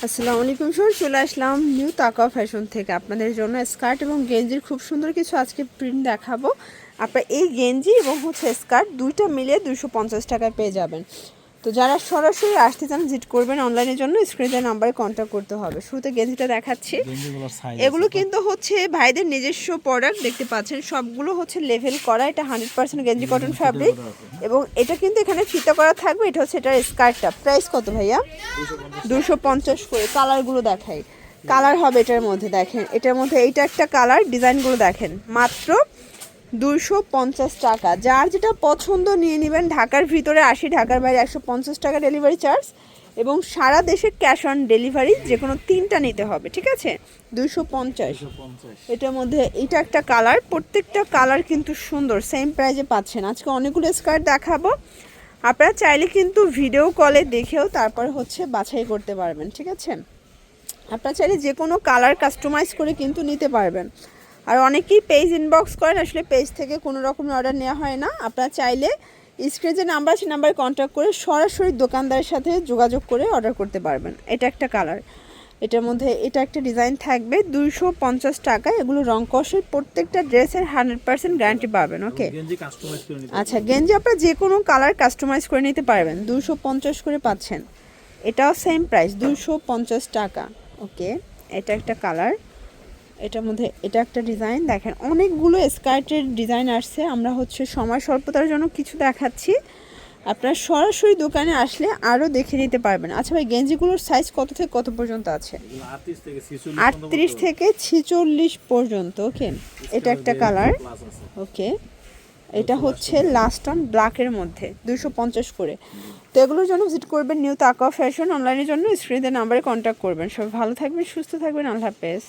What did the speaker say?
আসসালামু আলাইকুম স্যার, চলে আসলাম নিউ তাকা ফ্যাশন থেকে আপনাদের জন্য স্কার্ট এবং গেঞ্জির খুব সুন্দর কিছু আজকে প্রিন্ট দেখাবো। আপনার এই গেঞ্জি এবং স্কার্ট দুইটা মিলিয়ে 250 টাকায় পেয়ে যাবেন। তো যারা সরাসরি আসতে চান ভিজিট করবেন অনলাইনের জন্য স্ক্রিনের নাম্বারে কন্ট্যাক্ট করতে হবে। শুরুতে গেঞ্জিটা দেখাচ্ছি। এগুলো কিন্তু ভাইদের নিজস্ব প্রোডাক্ট, দেখতে পাচ্ছেন সবগুলো লেভেল করা। এটা 100% গেঞ্জি কটন ফ্যাব্রিক এবং এটা কিন্তু এখানে ফিতা করা থাকবে। এটা এটার স্কার্টটা প্রাইস কত ভাইয়া? 250 করে। কালারগুলো দেখাই, কালার হবে এটার মধ্যে। দেখেন এটার মধ্যে এইটা একটা কালার, ডিজাইনগুলো দেখেন। মাত্র 250 টাকা। যার যেটা পছন্দ নিয়ে নেবেন। ঢাকার ভিতরে 80, ঢাকার বাইরে 150 টাকা ডেলিভারি চার্জ এবং সারা দেশে ক্যাশ অন ডেলিভারি। যে কোনো তিনটা নিতে হবে, ঠিক আছে? 250। এটার মধ্যে এটা একটা কালার, প্রত্যেকটা কালার কিন্তু সুন্দর, সেম প্রাইজে পাচ্ছেন। আজকে অনেকগুলো স্কার্ট দেখাবো, আপনারা চাইলে কিন্তু ভিডিও কলে দেখেও তারপর বাছাই করতে পারবেন, ঠিক আছে? আপনারা চাইলে যে কোনো কালার কাস্টমাইজ করে কিন্তু নিতে পারবেন। আর অনেকেই পেজ ইনবক্স করেন, আসলে পেজ থেকে কোনো রকম অর্ডার নেওয়া হয় না। আপনারা চাইলে স্ক্রিনে যে নাম্বার আছে নাম্বারে কন্ট্যাক্ট করে সরাসরি দোকানদারের সাথে যোগাযোগ করে অর্ডার করতে পারবেন। এটা একটা কালার, এটার মধ্যে এটা একটা ডিজাইন থাকবে 250 টাকা। এগুলো রং কষের, প্রত্যেকটা ড্রেসের 100% গ্যারান্টি পাবেন। ওকে, আচ্ছা গেঞ্জি আপনারা যে কোনো কালার কাস্টমাইজ করে নিতে পারবেন। 250 করে পাচ্ছেন। এটাও সেম প্রাইস, 250 টাকা। ওকে, এটা একটা কালার, এটার মধ্যে এটা একটা ডিজাইন। দেখেন অনেকগুলো স্কার্টের ডিজাইন আসছে। আমরা সময় স্বল্পতার জন্য কিছু দেখাচ্ছি, আপনারা সরাসরি দোকানে আসলে আরও দেখে নিতে পারবেন। আচ্ছা ভাই, গেঞ্জিগুলোর সাইজ কত থেকে কত পর্যন্ত আছে? 38 থেকে 46 পর্যন্ত। ওকে, এটা একটা কালার। ওকে, এটা লাস্ট অন ব্ল্যাকের মধ্যে 250 করে। তো এগুলোর জন্য ভিজিট করবেন নিউ তাকা ফ্যাশন। অনলাইনের জন্য স্ক্রিনের নাম্বারে কন্ট্যাক্ট করবেন। সবাই ভালো থাকবেন, সুস্থ থাকবেন, আল্লাহ হাফেজ।